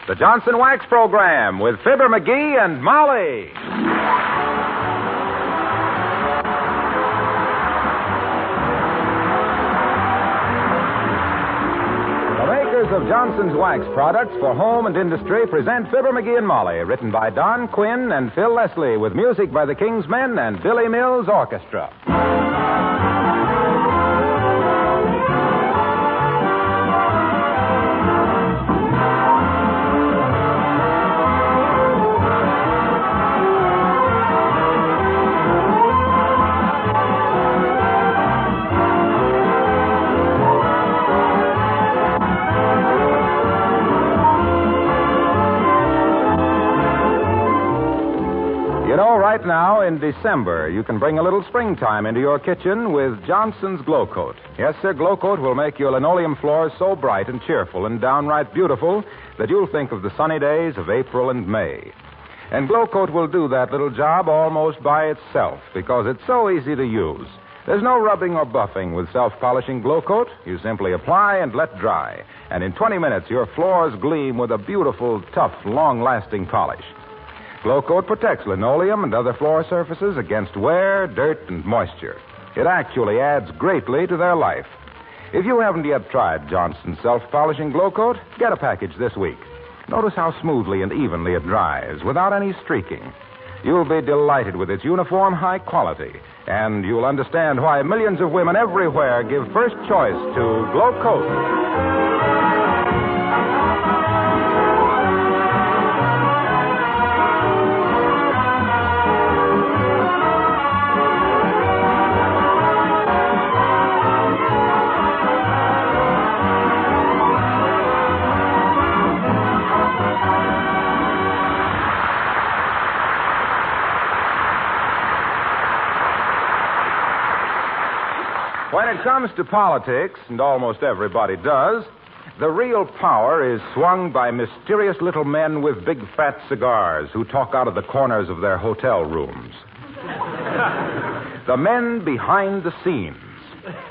The Johnson Wax Program with Fibber, Mcgee, and Molly. The makers of Johnson's Wax products for home and industry present Fibber, Mcgee, and Molly, written by Don Quinn and Phil Leslie, with music by the King's Men and Billy Mills Orchestra. You know, right now in December, you can bring a little springtime into your kitchen with Johnson's Glow Coat. Yes, sir, Glow Coat will make your linoleum floors so bright and cheerful and downright beautiful that you'll think of the sunny days of April and May. And Glow Coat will do that little job almost by itself because it's so easy to use. There's no rubbing or buffing with self-polishing Glow Coat. You simply apply and let dry. And in 20 minutes, your floors gleam with a beautiful, tough, long-lasting polish. Glow Coat protects linoleum and other floor surfaces against wear, dirt, and moisture. It actually adds greatly to their life. If you haven't yet tried Johnson's self-polishing Glow Coat, get a package this week. Notice how smoothly and evenly it dries, without any streaking. You'll be delighted with its uniform high quality, and you'll understand why millions of women everywhere give first choice to Glow Coat. When it comes to politics, and almost everybody does, the real power is swung by mysterious little men with big fat cigars who talk out of the corners of their hotel rooms. The men behind the scenes.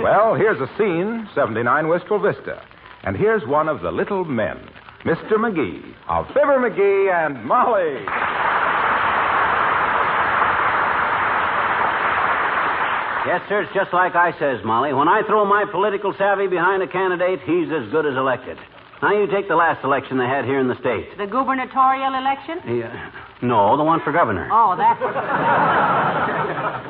Well, here's a scene, 79 Wistful Vista. And here's one of the little men, Mr. Mcgee, of Fibber, Mcgee, and Molly. Yes, sir, it's just like I says, Molly. When I throw my political savvy behind a candidate, he's as good as elected. Now, you take the last election they had here in the state. The gubernatorial election? No, the one for governor. Oh, that.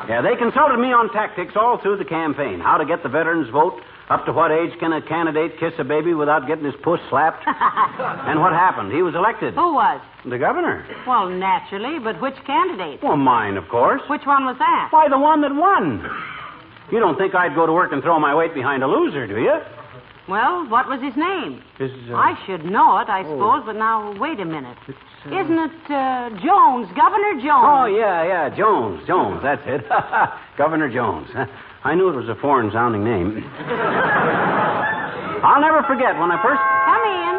Yeah, they consulted me on tactics all through the campaign. How to get the veterans' vote, up to what age can a candidate kiss a baby without getting his puss slapped. And what happened? He was elected. Who was? The governor. Well, naturally, but which candidate? Well, mine, of course. Which one was that? Why, the one that won. You don't think I'd go to work and throw my weight behind a loser, do you? Well, what was his name? I should know it, I suppose, but now, wait a minute. Isn't it Jones, Governor Jones? Oh, yeah, Jones, that's it. Governor Jones. I knew it was a foreign-sounding name. I'll never forget when I first... Come in.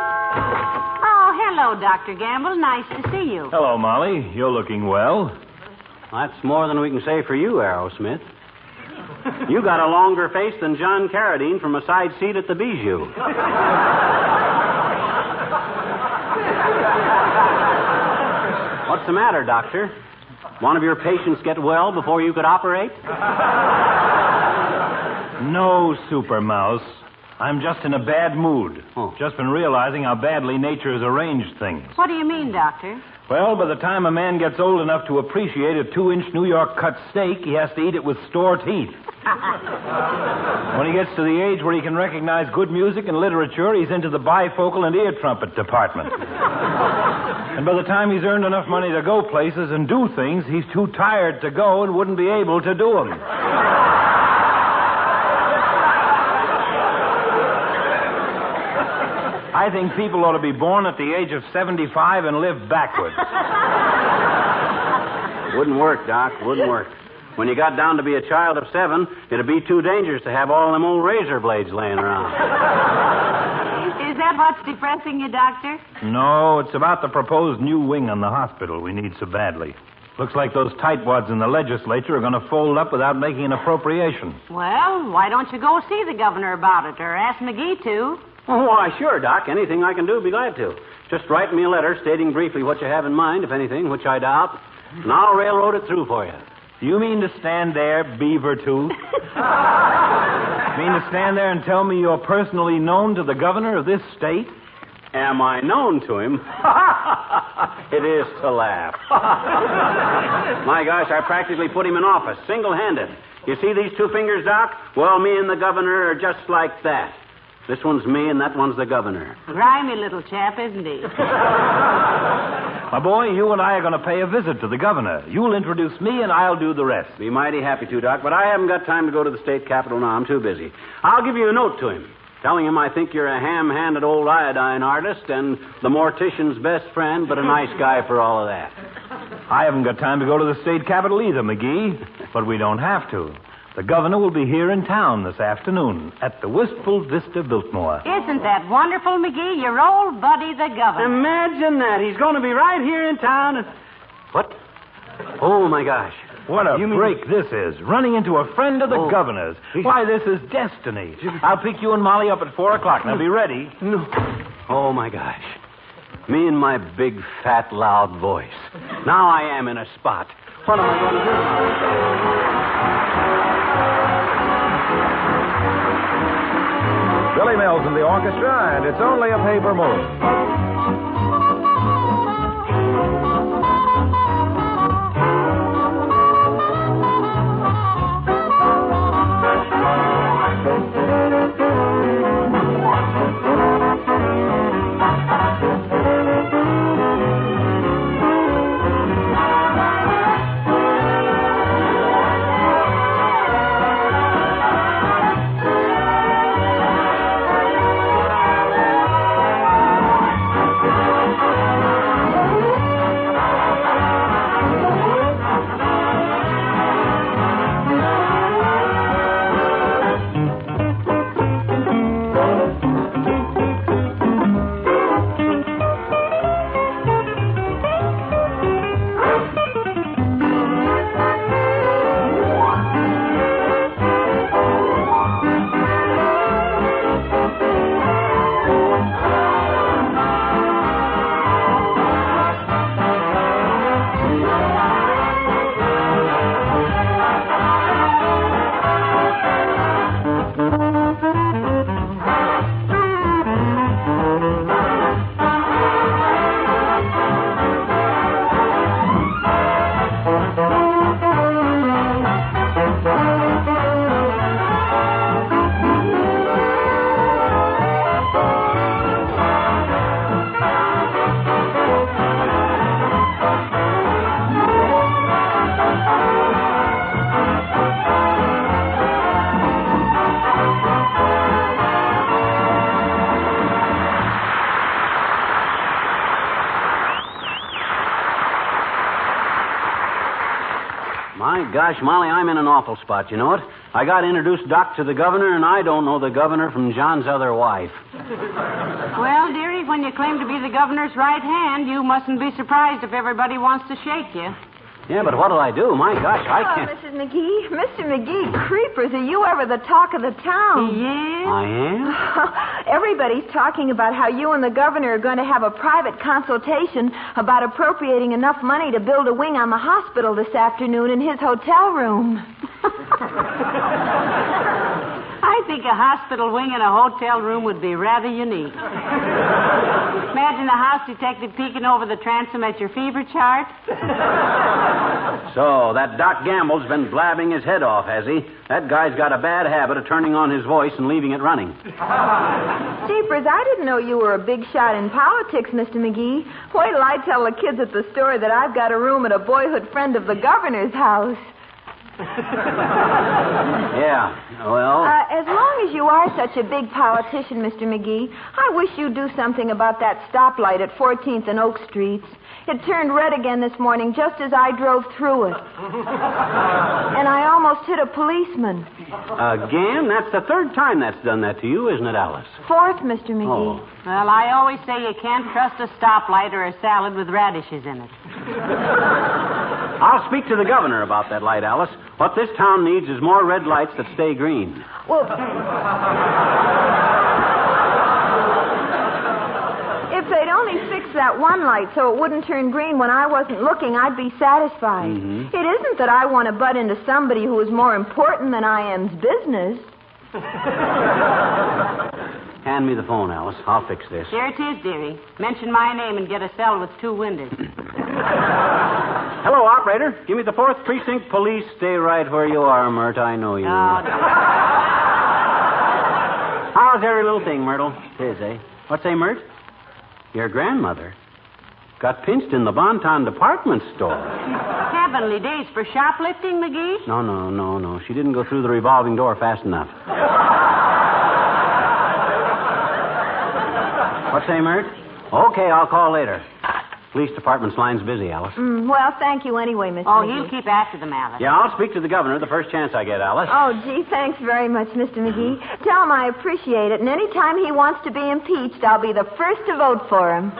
Oh, hello, Dr. Gamble. Nice to see you. Hello, Molly. You're looking well. That's more than we can say for you, Arrowsmith. You got a longer face than John Carradine from a side seat at the Bijou. What's the matter, Doctor? One of your patients get well before you could operate? No, Super Mouse. I'm just in a bad mood. Oh. Just been realizing how badly nature has arranged things. What do you mean, Doctor? Well, by the time a man gets old enough to appreciate a 2-inch New York cut steak, he has to eat it with store teeth. When he gets to the age where he can recognize good music and literature, he's into the bifocal and ear trumpet department. And by the time he's earned enough money to go places and do things, he's too tired to go and wouldn't be able to do them. I think people ought to be born at the age of 75 and live backwards. Wouldn't work, Doc. Wouldn't work. When you got down to be a child of 7, it'd be too dangerous to have all them old razor blades laying around. Is that what's depressing you, Doctor? No, it's about the proposed new wing on the hospital we need so badly. Looks like those tightwads in the legislature are going to fold up without making an appropriation. Well, why don't you go see the governor about it, or ask Mcgee to? Oh, why, sure, Doc. Anything I can do, be glad to. Just write me a letter stating briefly what you have in mind, if anything, which I doubt, and I'll railroad it through for you. You mean to stand there, beaver tooth? Mean to stand there and tell me you're personally known to the governor of this state? Am I known to him? It is to laugh. My gosh, I practically put him in office, single-handed. You see these two fingers, Doc? Well, me and the governor are just like that. This one's me and that one's the governor. Grimy little chap, isn't he? My boy, you and I are going to pay a visit to the governor. You'll introduce me and I'll do the rest. Be mighty happy to, Doc, but I haven't got time to go to the state capitol now. I'm too busy. I'll give you a note to him, telling him I think you're a ham-handed old iodine artist and the mortician's best friend, but a nice guy for all of that. I haven't got time to go to the state capitol either, Mcgee, but we don't have to. The governor will be here in town this afternoon at the Wistful Vista Biltmore. Isn't that wonderful, Mcgee? Your old buddy, the governor. Imagine that. He's going to be right here in town. And... What? Oh, my gosh. What a break this is. Running into a friend of the governor's. Why, this is destiny. I'll pick you and Molly up at 4 o'clock. Now, be ready. No. Oh, my gosh. Me and my big, fat, loud voice. Now I am in a spot. What am I going to do now? Billy Mills in the orchestra, and It's Only a Paper Moon. My gosh, Molly, I'm in an awful spot, you know it? I got introduced, Doc, to the governor, and I don't know the governor from John's other wife. Well, dearie, when you claim to be the governor's right hand, you mustn't be surprised if everybody wants to shake you. Yeah, but what'll I do? My gosh, I can't... Mrs. McGee. Mr. McGee, creepers, are you ever the talk of the town? Yes? I am? Everybody's talking about how you and the governor are going to have a private consultation about appropriating enough money to build a wing on the hospital this afternoon in his hotel room. I think a hospital wing in a hotel room would be rather unique. Imagine a house detective peeking over the transom at your fever chart. So, that Doc Gamble's been blabbing his head off, has he? That guy's got a bad habit of turning on his voice and leaving it running. Jeepers, I didn't know you were a big shot in politics, Mr. McGee. Wait till I tell the kids at the store that I've got a room at a boyhood friend of the governor's house. Yeah, well... As long as you are such a big politician, Mr. McGee, I wish you'd do something about that stoplight at 14th and Oak Streets. It turned red again this morning just as I drove through it. And I almost hit a policeman. Again? That's the third time that's done that to you, isn't it, Alice? Fourth, Mr. McGee. Oh. Well, I always say you can't trust a stoplight or a salad with radishes in it. I'll speak to the governor about that light, Alice. What this town needs is more red lights that stay green. Well... they'd only fix that one light so it wouldn't turn green when I wasn't looking, I'd be satisfied. Mm-hmm. It isn't that I want to butt into somebody who is more important than I am's business. Hand me the phone, Alice. I'll fix this. Here it is, dearie. Mention my name and get a cell with 2 windows. Hello, operator. Give me the 4th Precinct Police. Stay right where you are, Mert. I know you. How's every little thing, Myrtle? Tis, eh? What's say, Mert? Your grandmother got pinched in the Bonton department store. Heavenly days for shoplifting, McGee? No. She didn't go through the revolving door fast enough. What's say, Mert? Okay, I'll call later. Police department's line's busy, Alice. Well, thank you anyway, Mr. Oh, McGee. he'll keep after them, Alice. Yeah, I'll speak to the governor the first chance I get, Alice. Oh, gee, thanks very much, Mr. McGee. Tell him I appreciate it, and any time he wants to be impeached, I'll be the first to vote for him.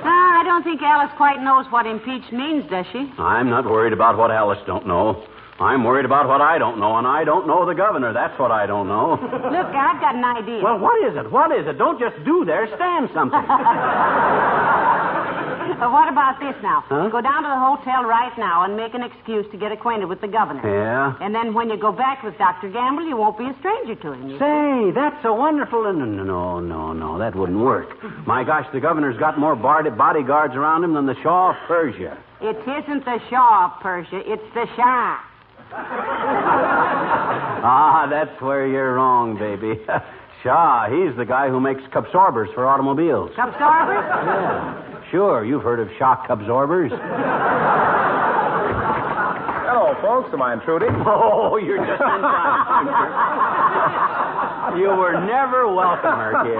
I don't think Alice quite knows what impeached means, does she? I'm not worried about what Alice don't know. I'm worried about what I don't know, and I don't know the governor. That's what I don't know. Look, I've got an idea. Well, what is it? What is it? Don't just do there. Stand something. What about this now? Huh? Go down to the hotel right now and make an excuse to get acquainted with the governor. Yeah? And then when you go back with Dr. Gamble, you won't be a stranger to him. Say, that's a wonderful... No, that wouldn't work. My gosh, the governor's got more bodyguards around him than the Shah of Persia. It isn't the Shah of Persia, it's the Shah. That's where you're wrong, baby. Shah, he's the guy who makes absorbers for automobiles. Absorbers? Yeah. Sure, you've heard of shock absorbers. Hello, folks. Am I intruding? Oh, you're just in time. You were never welcome, kid.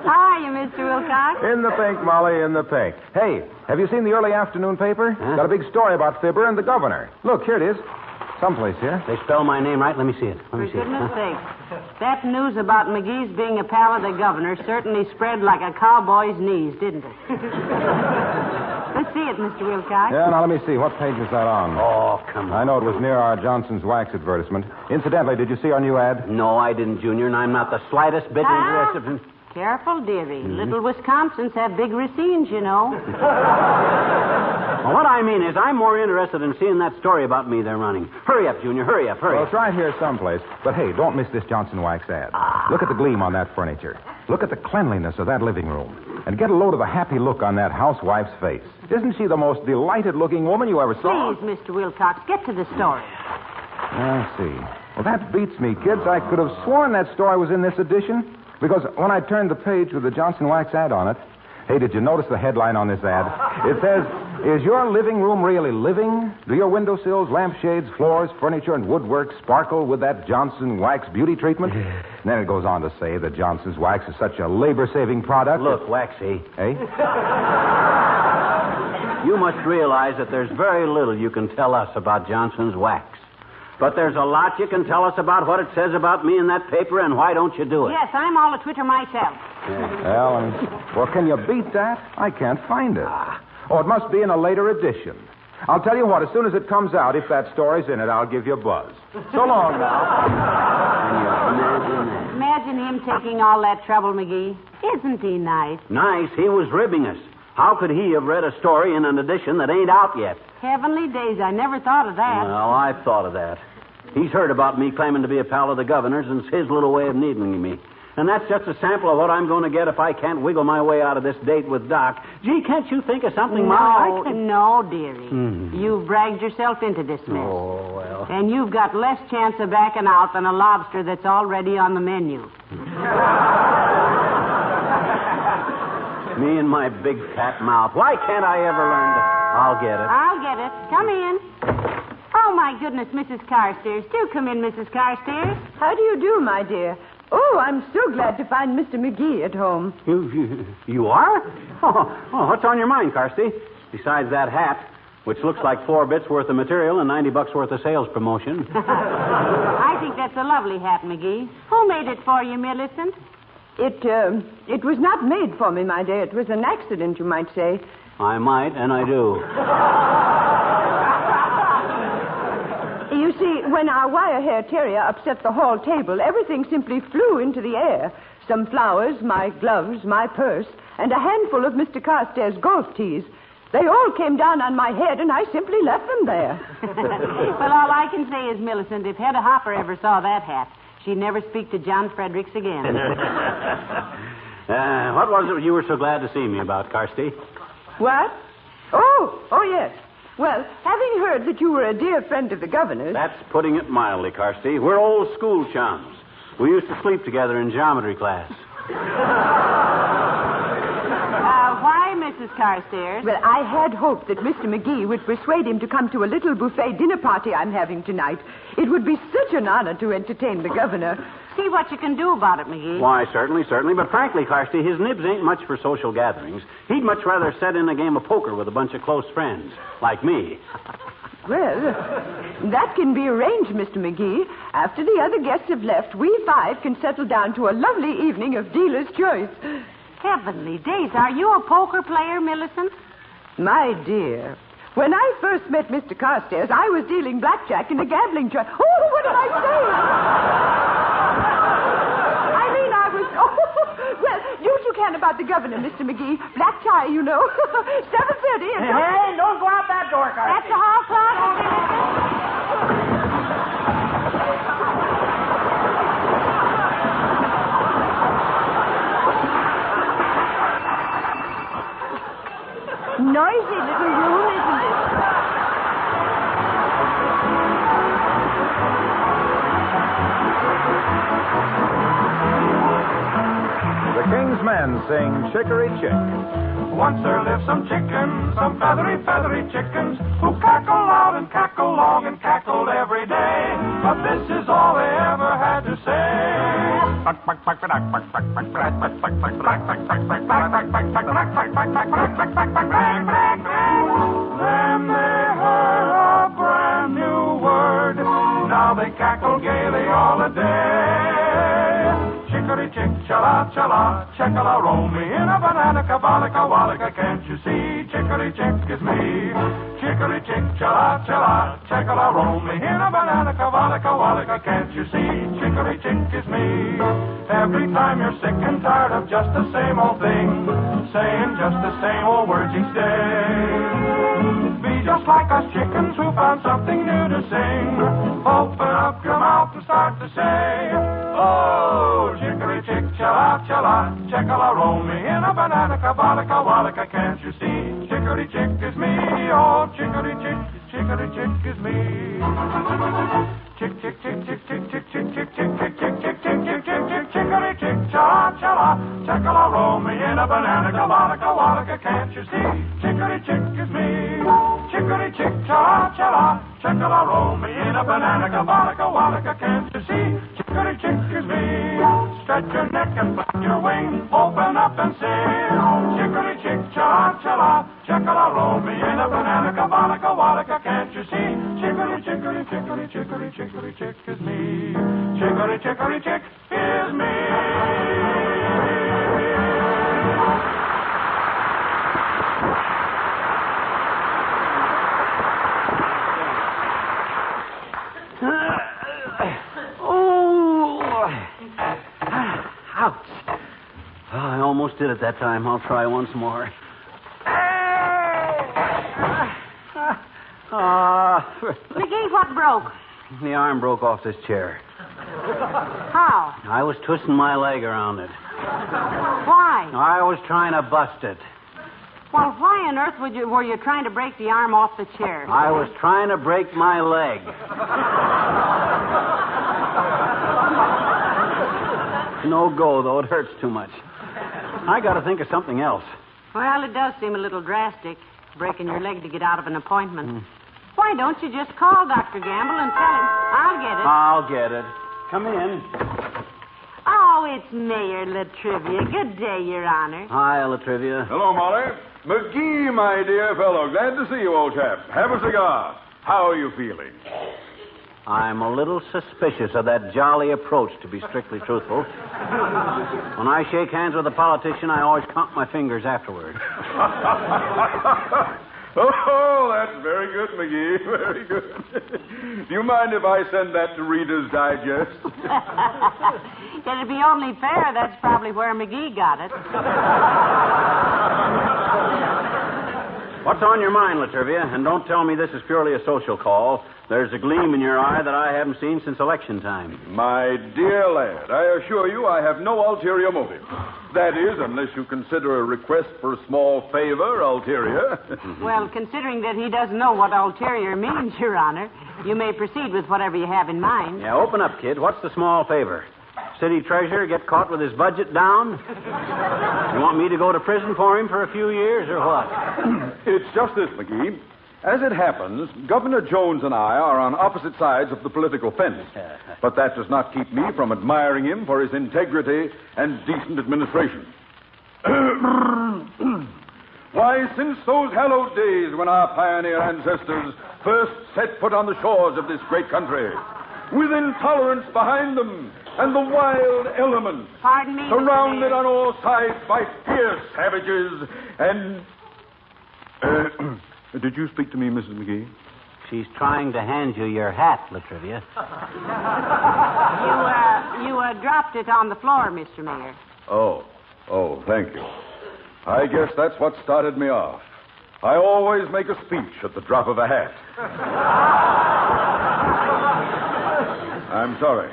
How are you, Mr. Wilcox? In the pink, Molly, in the pink. Hey, have you seen the early afternoon paper? Huh? Got a big story about Fibber and the governor. Look, here it is. Someplace here. They spell my name right? Let me see it. For goodness sake. That news about McGee's being a pal of the governor certainly spread like a cowboy's knees, didn't it? Let's see it, Mr. Wilcox. Yeah, now let me see. What page is that on? Oh, come on. I know it was near our Johnson's Wax advertisement. Incidentally, did you see our new ad? No, I didn't, Junior, and I'm not the slightest bit interested in... Careful, dearie. Little Wisconsins have big racines, you know. Well, what I mean is I'm more interested in seeing that story about me they're running. Hurry up, Junior. Hurry up. Well, it's right here someplace. But hey, don't miss this Johnson Wax ad. Look at the gleam on that furniture. Look at the cleanliness of that living room. And get a load of the happy look on that housewife's face. Isn't she the most delighted-looking woman you ever saw? Please, Mr. Wilcox, get to the story. I see. Well, that beats me, kids. I could have sworn that story was in this edition. Because when I turned the page with the Johnson Wax ad on it, hey, did you notice the headline on this ad? It says, "Is your living room really living? Do your windowsills, lampshades, floors, furniture, and woodwork sparkle with that Johnson Wax beauty treatment?" And then it goes on to say that Johnson's Wax is such a labor-saving product. Look, Waxy. Hey? You must realize that there's very little you can tell us about Johnson's Wax. But there's a lot you can tell us about what it says about me in that paper, and why don't you do it? Yes, I'm all a Twitter myself. Well, can you beat that? I can't find it. Oh, it must be in a later edition. I'll tell you what, as soon as it comes out, if that story's in it, I'll give you a buzz. So long now. Imagine him taking all that trouble, McGee. Isn't he nice? Nice. He was ribbing us. How could he have read a story in an edition that ain't out yet? Heavenly days, I never thought of that. Well, I've thought of that. He's heard about me claiming to be a pal of the governor's, and it's his little way of needling me. And that's just a sample of what I'm going to get if I can't wiggle my way out of this date with Doc. Gee, can't you think of something, Molly? No, dearie. You've bragged yourself into this mess. Oh, well. And you've got less chance of backing out than a lobster that's already on the menu. Me and my big fat mouth. Why can't I ever learn to... I'll get it. I'll get it. Come in. Oh, my goodness, Mrs. Carstairs. Do come in, Mrs. Carstairs. How do you do, my dear? Oh, I'm so glad to find Mr. McGee at home. You are? Oh, what's on your mind, Carsty? Besides that hat, which looks like 4 bits worth of material and $90 worth of sales promotion. I think that's a lovely hat, McGee. Who made it for you, Millicent? It was not made for me, my dear. It was an accident, you might say. I might, and I do. You see, when our wire-hair terrier upset the hall table, everything simply flew into the air. some flowers, my gloves, my purse, and a handful of Mr. Carstairs' golf tees. They all came down on my head, and I simply left them there. Well, all I can say is, Millicent, if Hedda Hopper ever saw that hat, she'd never speak to John Fredericks again. What was it you were so glad to see me about, Carsty? What? Oh, yes. Well, having heard that you were a dear friend of the governor's... That's putting it mildly, Carsty. We're old school chums. We used to sleep together in geometry class. Why, Mrs. Carstairs? Well, I had hoped that Mr. Mcgee would persuade him to come to a little buffet dinner party I'm having tonight. It would be such an honor to entertain the governor. See what you can do about it, McGee. Why, certainly. But frankly, Carsty, his nibs ain't much for social gatherings. He'd much rather set in a game of poker with a bunch of close friends, like me. Well, that can be arranged, Mr. McGee. After the other guests have left, we 5 can settle down to a lovely evening of dealer's choice. Heavenly days. Are you a poker player, Millicent? My dear, when I first met Mr. Carstairs, I was dealing blackjack in a gambling joint. Oh, what did I say? I mean, I was... Oh, well, do what you can about the governor, Mr. McGee. Black tie, you know. 7:30 and... Hey, don't go out that door, Carsty. That's the hall clock. Noisy little room, isn't it? The King's Men sing Chicory Chick. Once there lived some chickens, some feathery, feathery chickens, who cackle loud and cackle long and cackled every day. But this is all they ever had to say. Then they heard a brand new word. Now they cackle gaily all the day. Chicory chick, chala, chala, checkala, roll me in a banana, kabalika, walika, can't you see? Chicory chick is me. Chicory chick, chala, chala, checkala, roll me in a banana, kabalika, walika, can't you see? Chicory chick is me. Every time you're sick and tired of just the same old thing, saying just the same old words each day. Be just like us chickens who found something new to sing. Open up your mouth and start to say, oh, chicory chick, chala, chala, checkala, roll me in a banana, kabalika, walika, can't you see? Chicory chick is me, oh, chicory chick is me. Chick, chick, chick, chick, chick, chick, chick, chick, chick, chick, chick, chick, chick, chick, chick, chick, chicory chick, chala, chala, checkala, roll me in a banana, kabalika, walika, can't you see? Chicory chick is me. Chicory chick, chala, chala, checkala, roll me in a banana, kabalika, walika, can't you see? Chicory chick is me. Stretch your neck and flap your wing, open up and sing. Chicory chick, chala, chala, checkala, roll me in a banana, kabalika, walika, can't you see? Chicory, chicory, chicory, chicory, chicory chick is me. Chicory, chicory chick is me. Ouch. Oh, I almost did it that time. I'll try once more. McGee, what broke? The arm broke off this chair. How? I was twisting my leg around it. Why? I was trying to bust it. Well, why on earth were you trying to break the arm off the chair? I was trying to break my leg. No go, though. It hurts too much. I got to think of something else. Well, it does seem a little drastic, breaking your leg to get out of an appointment. Why don't you just call Dr. Gamble and tell him? I'll get it. Come in. Oh, it's Mayor Latrivia. Good day, Your Honor. Hi, Latrivia. Hello, Molly. McGee, my dear fellow. Glad to see you, old chap. Have a cigar. How are you feeling? I'm a little suspicious of that jolly approach, to be strictly truthful. When I shake hands with a politician, I always count my fingers afterward. Oh, that's very good, McGee. Very good. Do you mind if I send that to Reader's Digest? It'd be only fair. That's probably where McGee got it. What's on your mind, Latrivia? And don't tell me this is purely a social call. There's a gleam in your eye that I haven't seen since election time. My dear lad, I assure you I have no ulterior motive. That is, unless you consider a request for a small favor ulterior. Well, considering that he doesn't know what ulterior means, Your Honor, you may proceed with whatever you have in mind. Yeah, open up, kid. What's the small favor? City treasurer get caught with his budget down? You want me to go to prison for him for a few years, or what? It's just this, McGee. As it happens, Governor Jones and I are on opposite sides of the political fence. But that does not keep me from admiring him for his integrity and decent administration. Why, since those hallowed days when our pioneer ancestors first set foot on the shores of this great country, with intolerance behind them and the wild elements, Pardon me, surrounded on all sides by fierce savages and... Did you speak to me, Mrs. McGee? She's trying to hand you your hat, Latrivia. You dropped it on the floor, Mr. Mayor. Oh, thank you. I guess that's what started me off. I always make a speech at the drop of a hat. I'm sorry.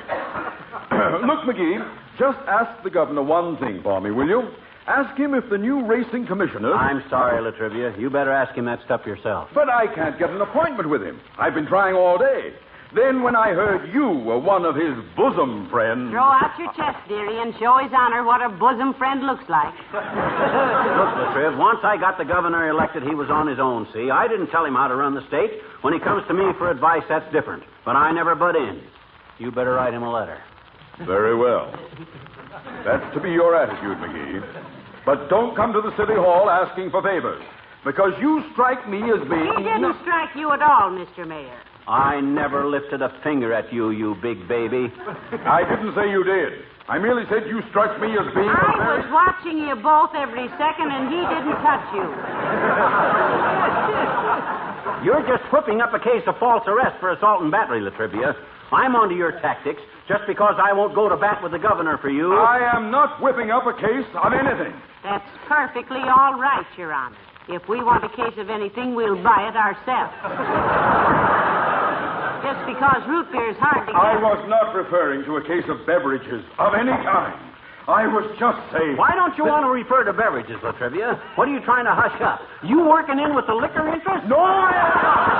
Look, McGee, just ask the governor one thing for me, will you? Ask him if the new racing commissioner... I'm sorry, Latrivia. You better ask him that stuff yourself. But I can't get an appointment with him. I've been trying all day. Then when I heard you were one of his bosom friends... Throw out your chest, dearie, and show his honor what a bosom friend looks like. Look, Latriv, once I got the governor elected, he was on his own, see? I didn't tell him how to run the state. When he comes to me for advice, that's different. But I never butt in. You better write him a letter. Very well. That's to be your attitude, McGee. But don't come to the city hall asking for favors, because you strike me as being... He didn't strike you at all, Mr. Mayor. I never lifted a finger at you, you big baby. I didn't say you did. I merely said you struck me as being... I was watching you both every second, and he didn't touch you. You're just whipping up a case of false arrest for assault and battery, Latrivia. I'm onto your tactics just because I won't go to bat with the governor for you. I am not whipping up a case of anything. That's perfectly all right, Your Honor. If we want a case of anything, we'll buy it ourselves. Just because root beer is hard to get... I was not referring to a case of beverages of any kind. I was just saying... Why don't you want to refer to beverages, Latrivia? What are you trying to hush up? You working in with the liquor interest? No, I am not.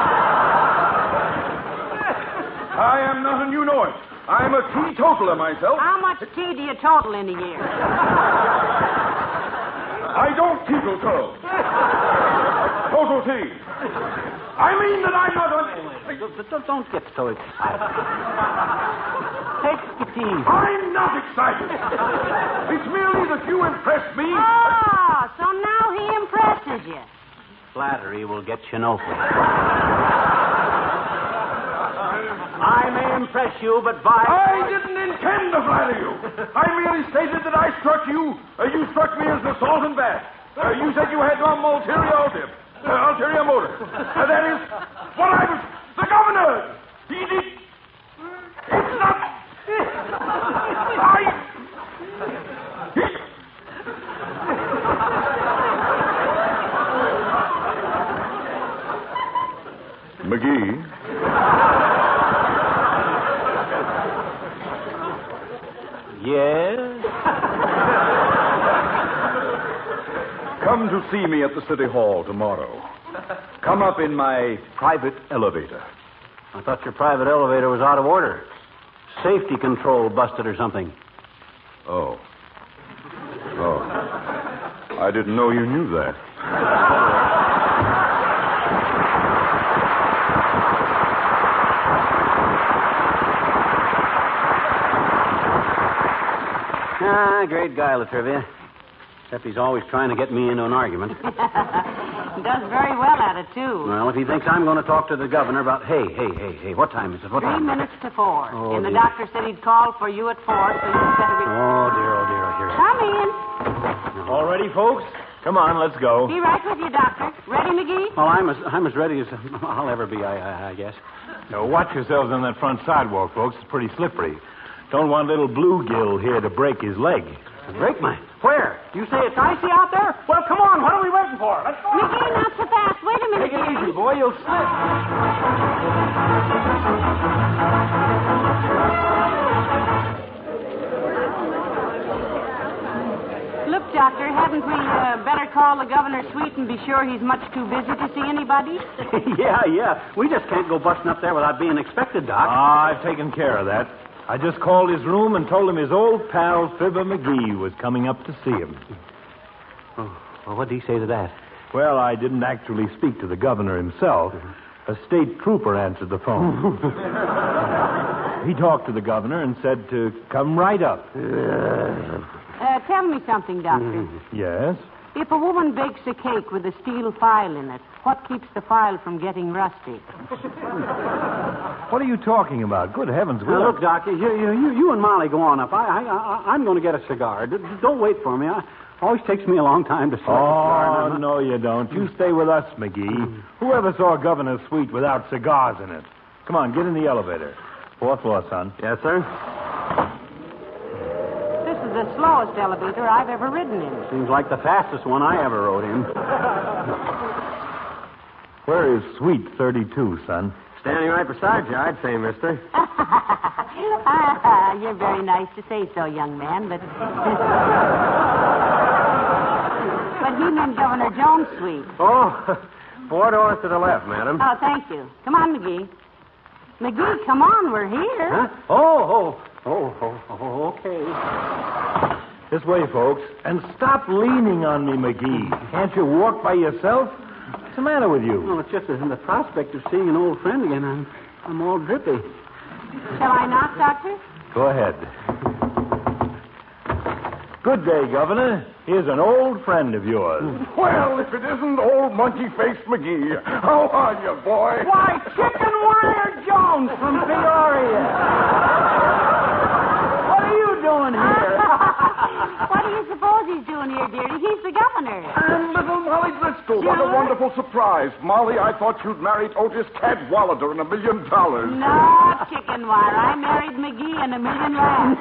I am not, and you know it. I'm a teetotaler myself. How much tea do you total in a year? I don't teetotal. Total tea. I mean that I'm not... Don't get so excited. Take the tea. I'm not excited. It's merely that you impressed me. Oh, so now he impresses you. Flattery will get you nowhere. I may impress you, but I didn't intend to flatter you. I merely stated that I struck you. You struck me as the salt and bat. You said you had some ulterior motive. That is what I was... The governor! He did... It's not... McGee... Yes? Come to see me at the City Hall tomorrow. Come up in my private elevator. I thought your private elevator was out of order. Safety control busted or something. Oh. I didn't know you knew that. Great guy, Latrivia. Except he's always trying to get me into an argument. He does very well at it, too. Well, if he thinks I'm going to talk to the governor about... Hey, what time is it? What 3 time? minutes to 4. Oh, and the dear. doctor said he'd call for you at 4, so you better be... Oh, dear, here. Come in. All ready, folks? Come on, let's go. Be right with you, Doctor. Ready, McGee? Well, I'm as ready as I'll ever be, I guess. Now, watch yourselves on that front sidewalk, folks. It's pretty slippery. Don't want little bluegill here to break his leg. Break mine? Where? You say it's icy out there? Well, come on. What are we waiting for? Let's go. McGee, not so fast. Wait a minute. Take it easy, boy. You'll slip. Look, Doctor, hadn't we better call the governor's suite and be sure he's much too busy to see anybody? Yeah. We just can't go busting up there without being expected, Doc. I've taken care of that. I just called his room and told him his old pal, Fibber Mcgee, was coming up to see him. Oh, well, what did he say to that? Well, I didn't actually speak to the governor himself. A state trooper answered the phone. He talked to the governor and said to come right up. Tell me something, Doctor. Yes? If a woman bakes a cake with a steel file in it, what keeps the file from getting rusty? What are you talking about? Good heavens. Look, Doc, you and Molly go on up. I'm going to get a cigar. Don't wait for me. Always takes me a long time to select a cigar. Oh, no, you don't. You stay with us, McGee. Whoever saw a governor's suite without cigars in it? Come on, get in the elevator. 4th floor, son. Yes, sir. This is the slowest elevator I've ever ridden in. Seems like the fastest one I ever rode in. Where is suite 32, son? Standing right beside you, I'd say, mister. You're very nice to say so, young man, but... But he meant Governor Jones' suite. Oh, 4 doors to the left, madam. Oh, thank you. Come on, McGee. McGee, come on, we're here. Huh? Oh, okay. This way, folks. And stop leaning on me, McGee. Can't you walk by yourself? What's the matter with you? Well, it's just in the prospect of seeing an old friend again. I'm all drippy. Shall I knock, Doctor? Go ahead. Good day, Governor. Here's an old friend of yours. Well, if it isn't old monkey-faced McGee. How are you, boy? Why, Chicken Wire Jones from Peoria. What are you doing here? What do you suppose he's doing here, dearie? He's the governor. And little Molly Driscoll. What a wonderful surprise. Molly, I thought you'd married Otis Cadwallader and $1 million. No, Chicken Wire. I married McGee and $1 million less.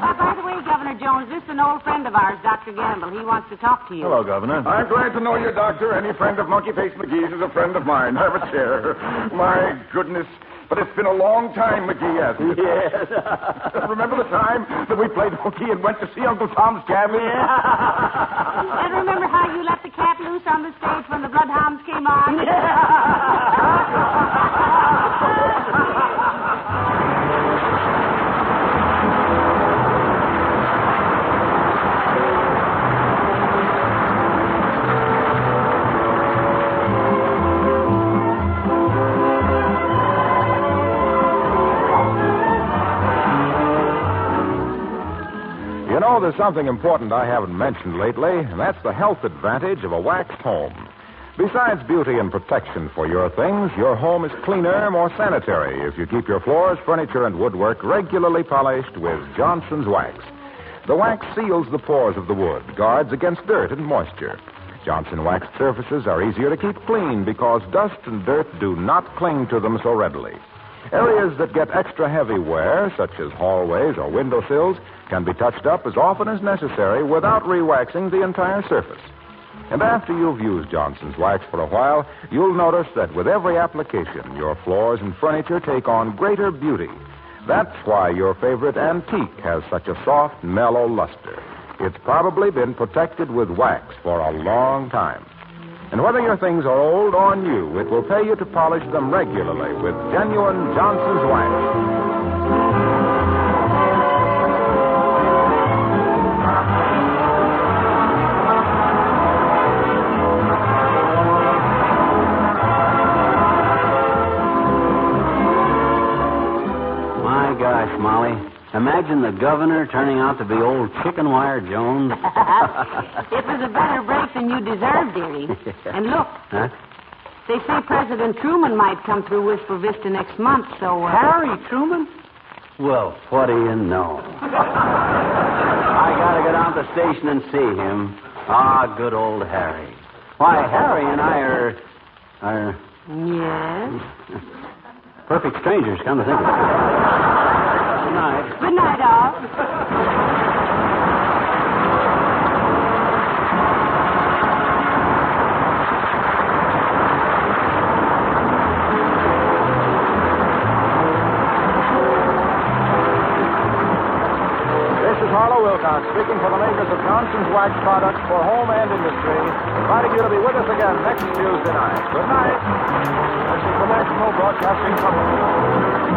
By the way, Governor Jones, this is an old friend of ours, Dr. Gamble. He wants to talk to you. Hello, Governor. I'm glad to know you, Doctor. Any friend of Monkey-Faced McGee's is a friend of mine. Have a chair. My goodness. But it's been a long time, McGee, hasn't it? Yes. Remember the time that we played hooky and went to see Uncle Tom's Cabin? Yeah. And remember how you let the cat loose on the stage when the bloodhounds came on? You know, there's something important I haven't mentioned lately, and that's the health advantage of a waxed home. Besides beauty and protection for your things, your home is cleaner, more sanitary if you keep your floors, furniture, and woodwork regularly polished with Johnson's Wax. The wax seals the pores of the wood, guards against dirt and moisture. Johnson waxed surfaces are easier to keep clean because dust and dirt do not cling to them so readily. Areas that get extra heavy wear, such as hallways or windowsills, can be touched up as often as necessary without re-waxing the entire surface. And after you've used Johnson's Wax for a while, you'll notice that with every application, your floors and furniture take on greater beauty. That's why your favorite antique has such a soft, mellow luster. It's probably been protected with wax for a long time. And whether your things are old or new, it will pay you to polish them regularly with genuine Johnson's Wax. My gosh, Molly. Imagine the governor turning out to be old Chicken Wire Jones. It was a better break than you deserved, dearie. And look, they say President Truman might come through Wistful Vista next month, so... Harry Truman? Well, what do you know? I gotta go down to the station and see him. Ah, good old Harry. Why, Harry and I are... Yes? perfect strangers, come to think of it. Good night. Good night, all. This is Harlow Wilcox speaking for the makers of Johnson's Wax products for home and industry, inviting you to be with us again next Tuesday night. Good night. This is the National Broadcasting Company.